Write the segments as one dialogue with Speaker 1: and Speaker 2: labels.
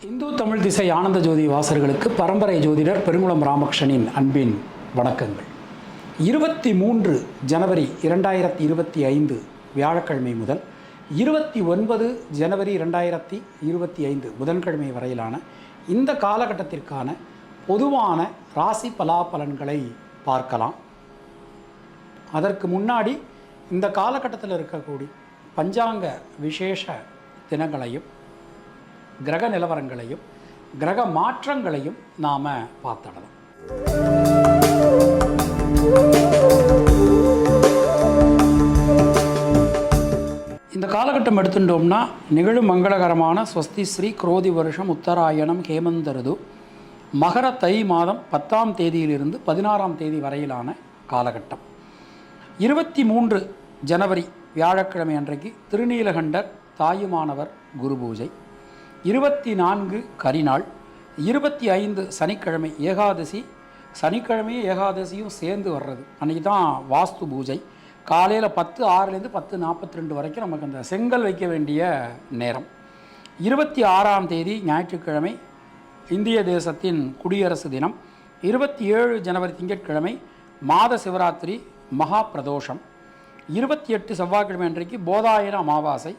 Speaker 1: இந்து தமிழ் திசை ஆனந்த ஜோதி வாசகர்களுக்கு பரம்பரை ஜோதிடர் பெருங்குளம் ராமகிருஷ்ணனின் அன்பின் வணக்கங்கள். 23 ஜனவரி 2025 வியாழக்கிழமை முதல் 29 ஜனவரி 2025 புதன்கிழமை வரையிலான இந்த காலகட்டத்திற்கான பொதுவான ராசி பலாபலன்களை பார்க்கலாம். அதற்கு முன்னாடி இந்த காலகட்டத்தில் இருக்கக்கூடிய பஞ்சாங்க விசேஷ தினங்களையும் கிரக நிலவரங்களையும் கிரக மாற்றங்களையும் நாம் பார்த்துடலாம். இந்த காலகட்டம் எடுத்துட்டோம்னா நிகழும் மங்களகரமான ஸ்வஸ்தி ஸ்ரீ குரோதி வருஷம் உத்தராயணம் ஹேமந்த ருது மகர தை மாதம் 10ஆம் தேதியிலிருந்து 16ஆம் தேதி வரையிலான காலகட்டம். 23 ஜனவரி வியாழக்கிழமை அன்றைக்கு திருநீலகண்டர் தாயுமானவர் குரு பூஜை, 24 கரிநாள், 25 சனிக்கிழமை ஏகாதசி. சனிக்கிழமையும் ஏகாதசியும் சேர்ந்து வர்றது அன்றைக்கி தான் வாஸ்து பூஜை. காலையில் 10:06 10:42 வரைக்கும் நமக்கு அந்த செங்கல் வைக்க வேண்டிய நேரம். 26ஆம் தேதி ஞாயிற்றுக்கிழமை இந்திய தேசத்தின் குடியரசு தினம். 27 ஜனவரி திங்கட்கிழமை மாத சிவராத்திரி மகா பிரதோஷம். 28 செவ்வாய்க்கிழமை அன்றைக்கு போதாயன அமாவாசை.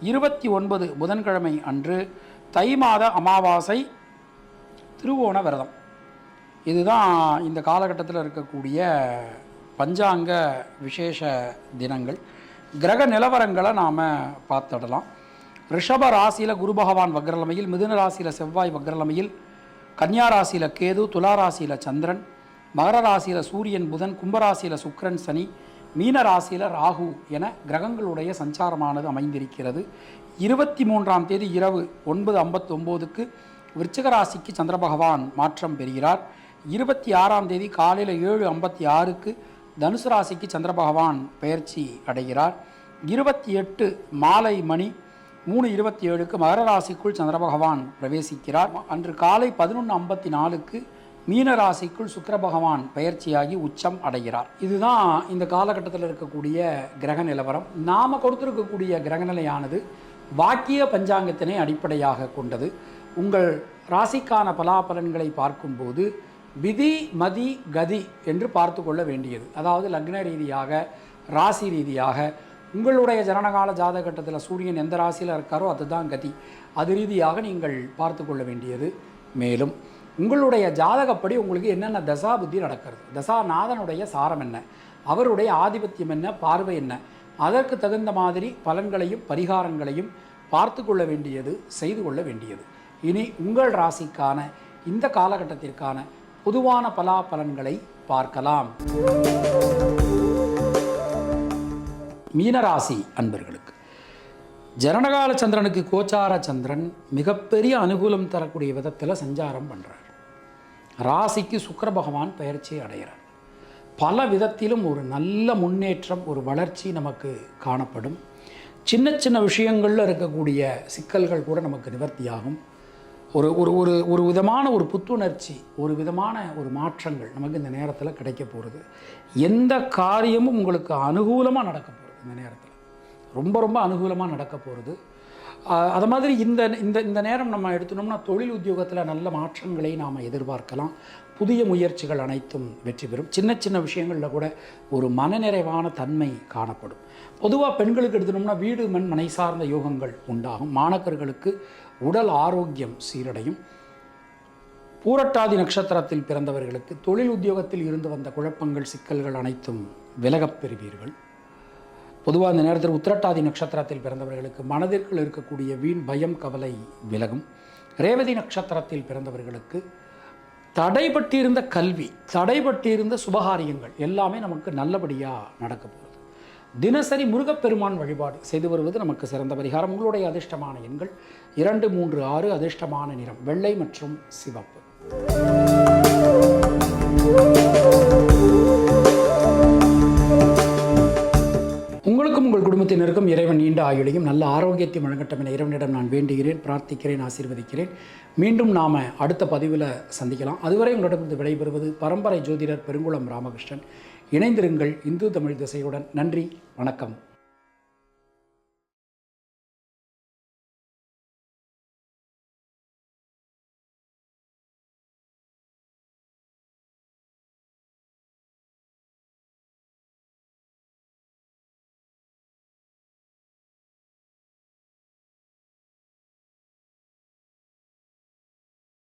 Speaker 1: 29 புதன்கிழமை அன்று தை மாத அமாவாசை திருவோண விரதம். இதுதான் இந்த காலகட்டத்தில் இருக்கக்கூடிய பஞ்சாங்க விசேஷ தினங்கள். கிரக நிலவரங்களை நாம் பார்த்துடலாம். ரிஷப ராசியில் குரு பகவான் வக்ரலமையில், மிதுன ராசியில் செவ்வாய் வக்ரலமையில், கன்னியா ராசியில் கேது, துலா ராசியில் சந்திரன், மகர ராசியில் சூரியன் புதன், கும்பராசியில் சுக்கிரன் சனி, மீன ராசியில் ராகு என கிரகங்களுடைய சஞ்சாரமானது அமைந்திருக்கிறது. 23ஆம் தேதி இரவு 9:59க்கு விருச்சிக ராசிக்கு சந்திர பகவான் மாற்றம் பெறுகிறார். 26ஆம் தேதி காலையில் 7:56க்கு தனுசு ராசிக்கு சந்திர பகவான் பெயர்ச்சி அடைகிறார். 28 மாலை மணி 3:27க்கு மகர ராசிக்குள் சந்திர பகவான் பிரவேசிக்கிறார். அன்று காலை 11:54க்கு மீன ராசிக்குள் சுக்கிர பகவான் பெயர்ச்சியாகி உச்சம் அடைகிறார். இதுதான் இந்த காலகட்டத்தில் இருக்கக்கூடிய கிரக நிலவரம். நாம் கொடுத்திருக்கக்கூடிய கிரகநிலையானது வாக்கிய பஞ்சாங்கத்தினை அடிப்படையாக கொண்டது. உங்கள் ராசிக்கான பலாபலன்களை பார்க்கும்போது விதி மதி கதி என்று பார்த்து கொள்ள வேண்டியது. அதாவது லக்ன ரீதியாக ராசி ரீதியாக உங்களுடைய ஜனனகால ஜாதகட்டத்தில் சூரியன் எந்த ராசியில் இருக்காரோ அதுதான் கதி. அது ரீதியாக நீங்கள் பார்த்து கொள்ள வேண்டியது. மேலும் உங்களுடைய ஜாதகப்படி உங்களுக்கு என்னென்ன தசா புத்தி நடக்கிறது, தசாநாதனுடைய சாரம் என்ன, அவருடைய ஆதிபத்தியம் என்ன, பார்வை என்ன, அதற்கு தகுந்த மாதிரி பலன்களையும் பரிகாரங்களையும் பார்த்து கொள்ள வேண்டியது, செய்து கொள்ள வேண்டியது. இனி உங்கள் ராசிக்கான இந்த காலகட்டத்திற்கான பொதுவான பலாபலன்களை பார்க்கலாம். மீனராசி அன்பர்களுக்கு ஜனனகால சந்திரனுக்கு கோச்சார சந்திரன் மிகப்பெரிய அனுகூலம் தரக்கூடிய விதத்தில் சஞ்சாரம் பண்ணுறார். ராசிக்கு சுக்கிர பகவான் பெயர்ச்சி அடைகிறார். பல விதத்திலும் ஒரு நல்ல முன்னேற்றம், ஒரு வளர்ச்சி நமக்கு காணப்படும். சின்ன சின்ன விஷயங்களில் இருக்கக்கூடிய சிக்கல்கள் கூட நமக்கு நிவர்த்தியாகும். ஒரு ஒரு ஒரு ஒரு விதமான ஒரு புத்துணர்ச்சி, ஒரு விதமான ஒரு மாற்றங்கள் நமக்கு இந்த நேரத்தில் கிடைக்க போகிறது. எந்த காரியமும் உங்களுக்கு அனுகூலமாக நடக்க போகிறது. இந்த நேரத்தில் ரொம்ப ரொம்ப அனுகூலமாக நடக்க போகிறது. அது மாதிரி இந்த இந்த இந்த நேரம் நம்ம எடுத்துனோம்னா தொழில் உத்தியோகத்தில் நல்ல மாற்றங்களை நாம் எதிர்பார்க்கலாம். புதிய முயற்சிகள் அனைத்தும் வெற்றி பெறும். சின்ன சின்ன விஷயங்களில் கூட ஒரு மனநிறைவான தன்மை காணப்படும். பொதுவாக பெண்களுக்கு எடுத்துனோம்னா வீடு மண் மனை சார்ந்த யோகங்கள் உண்டாகும். மாணக்கர்களுக்கு உடல் ஆரோக்கியம் சீரடையும். பூரட்டாதி நட்சத்திரத்தில் பிறந்தவர்களுக்கு தொழில் உத்தியோகத்தில் இருந்து வந்த குழப்பங்கள் சிக்கல்கள் அனைத்தும் விலகப் பெறுவீர்கள். பொதுவாக இந்த நேரத்தில் உத்திரட்டாதி நட்சத்திரத்தில் பிறந்தவர்களுக்கு மனதிற்குள் இருக்கக்கூடிய வீண் பயம் கவலை விலகும். ரேவதி நட்சத்திரத்தில் பிறந்தவர்களுக்கு தடைபட்டிருந்த கல்வி, தடைபட்டிருந்த சுபகாரியங்கள் எல்லாமே நமக்கு நல்லபடியாக நடக்க போகிறது. தினசரி முருகப்பெருமான் வழிபாடு செய்து வருவது நமக்கு சிறந்த பரிகாரம். உங்களுடைய அதிர்ஷ்டமான எண்கள் 2, 3, 6. அதிர்ஷ்டமான நிறம் வெள்ளை மற்றும் சிவப்பு. உங்களுக்கும் உங்கள் குடும்பத்தினருக்கும் இறைவன் நீண்ட ஆயுளையும் நல்ல ஆரோக்கியத்தை வழங்கட்டும் என இறைவனிடம் நான் வேண்டுகிறேன், பிரார்த்திக்கிறேன், ஆசீர்வதிக்கிறேன். மீண்டும் நாம் அடுத்த பதிவில் சந்திக்கலாம். அதுவரை உங்களிடமிருந்து விடைபெறுவது பரம்பரை ஜோதிடர் பெருங்குளம் ராமகிருஷ்ணன். இணைந்திருங்கள் இந்து தமிழ் திசையுடன். நன்றி, வணக்கம்.